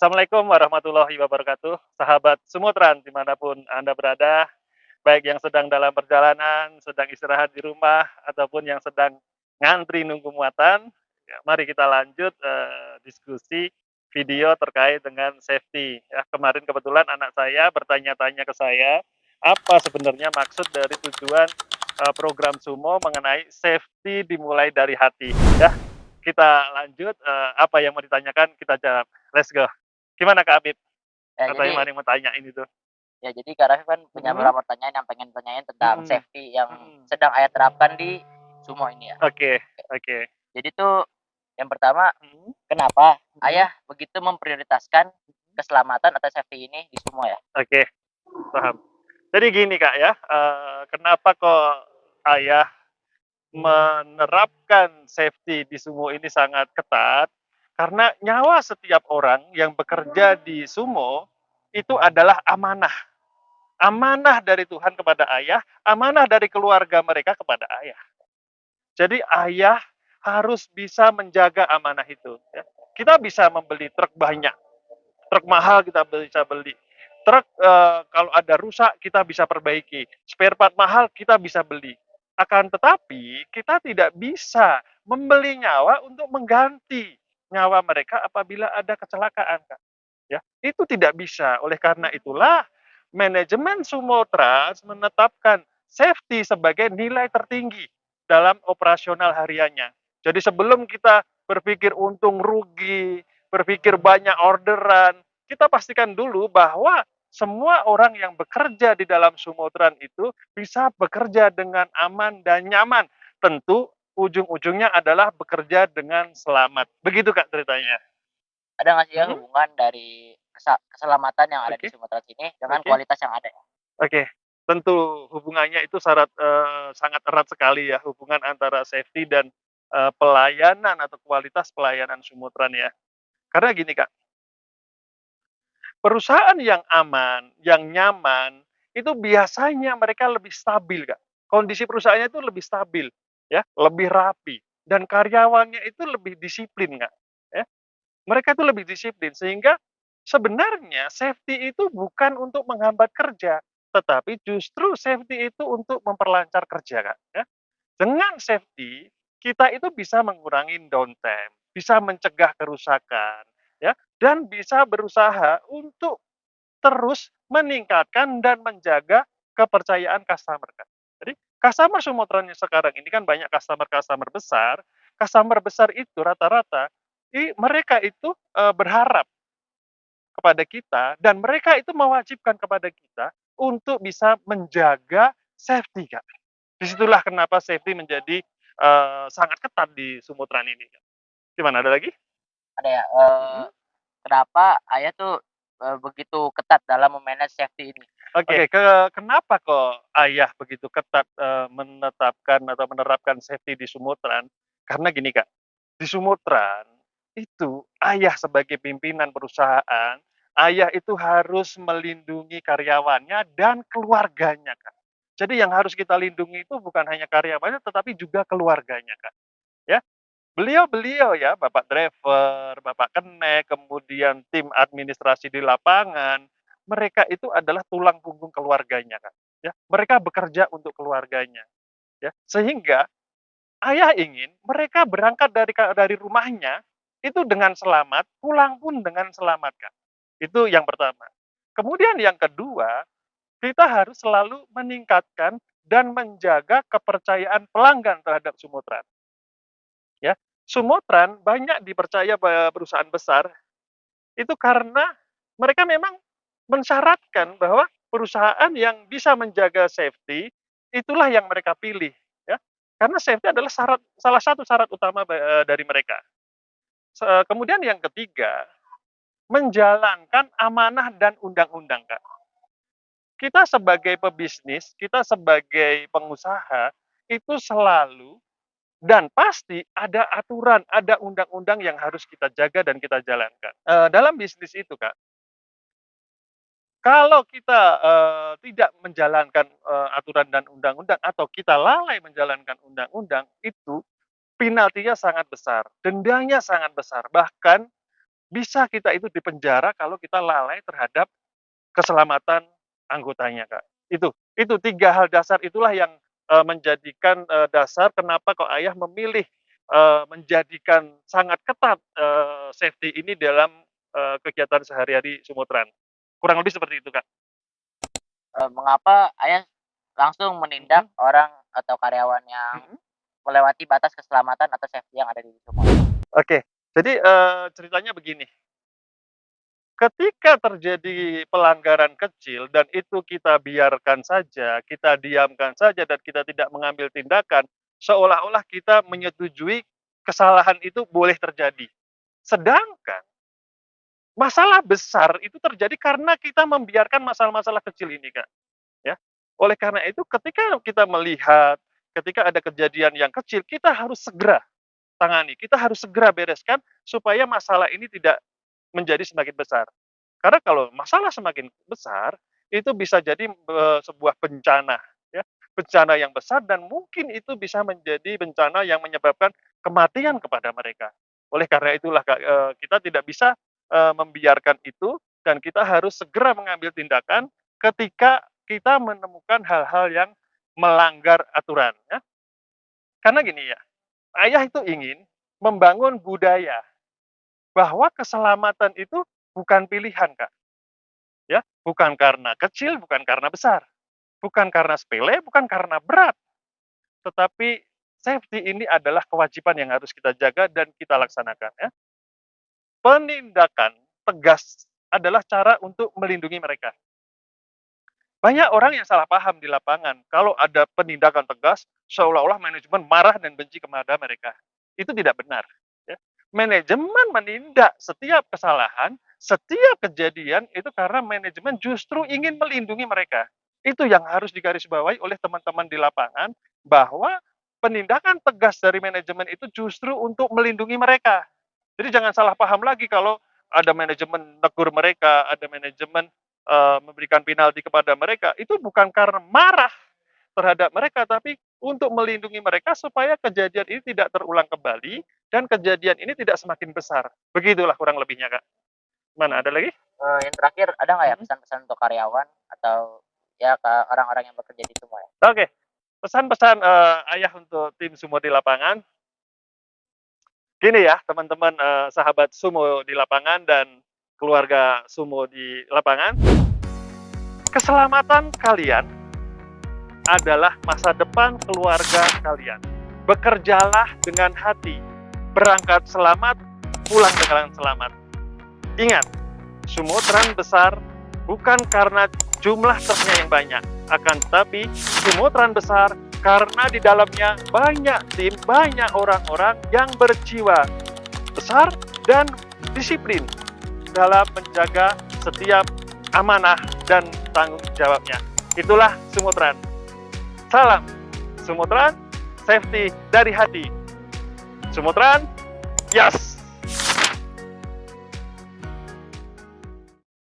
Assalamualaikum warahmatullahi wabarakatuh, sahabat Sumutran dimanapun Anda berada, baik yang sedang dalam perjalanan, sedang istirahat di rumah, ataupun yang sedang ngantri nunggu muatan. Ya, mari kita lanjut diskusi video terkait dengan safety. Ya, kemarin kebetulan anak saya bertanya-tanya ke saya, apa sebenarnya maksud dari tujuan program Sumo mengenai safety dimulai dari hati. Ya, kita lanjut, apa yang mau ditanyakan kita jawab. Let's go. Gimana Kak Habib? Ya Katanya jadi ada yang mau tanyain itu. Kak Raffi kan punya Mhm, beberapa pertanyaan yang pengen tanyain tentang mhm, safety yang mhm. sedang Ayah terapkan di Sumo ini ya. Oke, oke. Jadi tuh yang pertama, Mhm, kenapa mhm, Ayah begitu memprioritaskan keselamatan atau safety ini di Sumo ya? oke, paham. Jadi gini Kak ya, kenapa kok Ayah menerapkan safety di Sumo ini sangat ketat, karena nyawa setiap orang yang bekerja di Sumo itu adalah amanah. Amanah dari Tuhan kepada Ayah, amanah dari keluarga mereka kepada Ayah. Jadi Ayah harus bisa menjaga amanah itu, ya. Kita bisa membeli truk banyak, truk mahal kita bisa beli. Truk, kalau ada rusak kita bisa perbaiki, spare part mahal kita bisa beli. Akan tetapi kita tidak bisa membeli nyawa untuk mengganti nyawa mereka apabila ada kecelakaan, Kak, ya. Itu tidak bisa. Oleh karena itulah manajemen Sumotrans menetapkan safety sebagai nilai tertinggi dalam operasional hariannya. Jadi sebelum kita berpikir untung rugi, berpikir banyak orderan, kita pastikan dulu bahwa semua orang yang bekerja di dalam Sumotran itu bisa bekerja dengan aman dan nyaman. Tentu ujung-ujungnya adalah bekerja dengan selamat. Begitu Kak ceritanya. Ada nggak sih ya Mhm, hubungan dari keselamatan yang ada di oke, Sumatera sini dengan oke. kualitas yang ada ya? Oke, tentu hubungannya itu sangat erat sekali ya, hubungan antara safety dan, pelayanan atau kualitas pelayanan Sumutran ya. Karena gini Kak, perusahaan yang aman, yang nyaman, itu biasanya mereka lebih stabil Kak. Kondisi perusahaannya itu lebih stabil, ya, lebih rapi, dan karyawannya itu lebih disiplin Kak, ya. Mereka itu lebih disiplin, sehingga sebenarnya safety itu bukan untuk menghambat kerja, tetapi justru safety itu untuk memperlancar kerja, Kak, ya. Dengan safety, kita itu bisa mengurangi downtime, bisa mencegah kerusakan, ya, dan bisa berusaha untuk terus meningkatkan dan menjaga kepercayaan customer, Kak. Jadi, customer Sumotranya sekarang ini kan banyak customer besar itu rata-rata mereka itu, berharap kepada kita dan mereka itu mewajibkan kepada kita untuk bisa menjaga safety, Kak. Disitulah kenapa safety menjadi, sangat ketat di Sumutran ini, Kak. Gimana, ada lagi? Ada ya, Mhm. kenapa Ayah tuh, begitu ketat dalam me-manage safety ini? Oke, kenapa kok Ayah begitu ketat, menetapkan atau menerapkan safety di Sumutran? Karena gini, Kak, di Sumutran itu Ayah sebagai pimpinan perusahaan, Ayah itu harus melindungi karyawannya dan keluarganya, Kak. Jadi yang harus kita lindungi itu bukan hanya karyawannya, tetapi juga keluarganya, Kak, ya. Beliau-beliau ya, bapak driver, bapak kenek, kemudian tim administrasi di lapangan, mereka itu adalah tulang punggung keluarganya, Kak, ya. Mereka bekerja untuk keluarganya, ya. Sehingga Ayah ingin mereka berangkat dari rumahnya itu dengan selamat, pulang pun dengan selamat, Kak. Itu yang pertama. Kemudian yang kedua, kita harus selalu meningkatkan dan menjaga kepercayaan pelanggan terhadap Sumotran, ya. Sumotran banyak dipercaya perusahaan besar itu karena mereka memang mensyaratkan bahwa perusahaan yang bisa menjaga safety itulah yang mereka pilih, ya. Karena safety adalah salah satu syarat utama dari mereka. Kemudian yang ketiga, menjalankan amanah dan undang-undang, Kak. Kita sebagai pebisnis, kita sebagai pengusaha itu selalu dan pasti ada aturan, ada undang-undang yang harus kita jaga dan kita jalankan. Dalam bisnis itu, Kak, kalau kita, tidak menjalankan, aturan dan undang-undang atau kita lalai menjalankan undang-undang, itu penaltinya sangat besar, dendanya sangat besar, bahkan bisa kita itu dipenjara kalau kita lalai terhadap keselamatan anggotanya, Kak. Itu 3 hal dasar itulah yang, menjadikan, dasar kenapa kok ayah memilih, menjadikan sangat ketat, safety ini dalam, kegiatan sehari-hari Sumutran. Kurang lebih seperti itu, Kak. Mengapa Ayah langsung menindak Mhm orang atau karyawan yang mhm. melewati batas keselamatan atau safety yang ada di Sumut? Oke. Jadi, ceritanya begini, ketika terjadi pelanggaran kecil dan itu kita biarkan saja, kita diamkan saja dan kita tidak mengambil tindakan, seolah-olah kita menyetujui kesalahan itu boleh terjadi. Sedangkan masalah besar itu terjadi karena kita membiarkan masalah-masalah kecil ini, Kak, ya. Oleh karena itu ketika kita melihat, ketika ada kejadian yang kecil, kita harus segera tangani, kita harus segera bereskan supaya masalah ini tidak menjadi semakin besar. Karena kalau masalah semakin besar, itu bisa jadi, sebuah bencana, ya, bencana yang besar dan mungkin itu bisa menjadi bencana yang menyebabkan kematian kepada mereka. Oleh karena itulah, Kak, kita tidak bisa, membiarkan itu dan kita harus segera mengambil tindakan ketika kita menemukan hal-hal yang melanggar aturan, ya. Karena gini ya, ayah itu ingin membangun budaya bahwa keselamatan itu bukan pilihan, Kak, ya. Bukan karena kecil, bukan karena besar, bukan karena sepele, bukan karena berat, tetapi safety ini adalah kewajiban yang harus kita jaga dan kita laksanakan, ya. Penindakan tegas adalah cara untuk melindungi mereka. Banyak orang yang salah paham di lapangan, kalau ada penindakan tegas, seolah-olah manajemen marah dan benci kepada mereka. Itu tidak benar, ya. Manajemen menindak setiap kesalahan, setiap kejadian itu karena manajemen justru ingin melindungi mereka. Itu yang harus digarisbawahi oleh teman-teman di lapangan, bahwa penindakan tegas dari manajemen itu justru untuk melindungi mereka. Jadi jangan salah paham lagi kalau ada manajemen negur mereka, ada manajemen memberikan penalti kepada mereka, itu bukan karena marah terhadap mereka, tapi untuk melindungi mereka supaya kejadian ini tidak terulang kembali dan kejadian ini tidak semakin besar. Begitulah kurang lebihnya, Kak. Mana ada lagi? Yang terakhir ada nggak ya Mhm. pesan-pesan untuk karyawan atau ya ke orang-orang yang bekerja di Sumo ya? Oke, pesan-pesan, ayah untuk tim Sumo di lapangan, gini ya teman-teman, sahabat Sumo di lapangan dan keluarga Sumo di lapangan, keselamatan kalian adalah masa depan keluarga kalian. Bekerjalah dengan hati, berangkat selamat, pulang dengan selamat. Ingat, Sumutran besar bukan karena jumlah truknya yang banyak, akan tetapi Sumutran besar karena di dalamnya banyak tim, banyak orang-orang yang berjiwa besar dan disiplin dalam menjaga setiap amanah dan tanggung jawabnya. Itulah Sumutran. Salam Sumutran, safety dari hati. Sumutran, yes!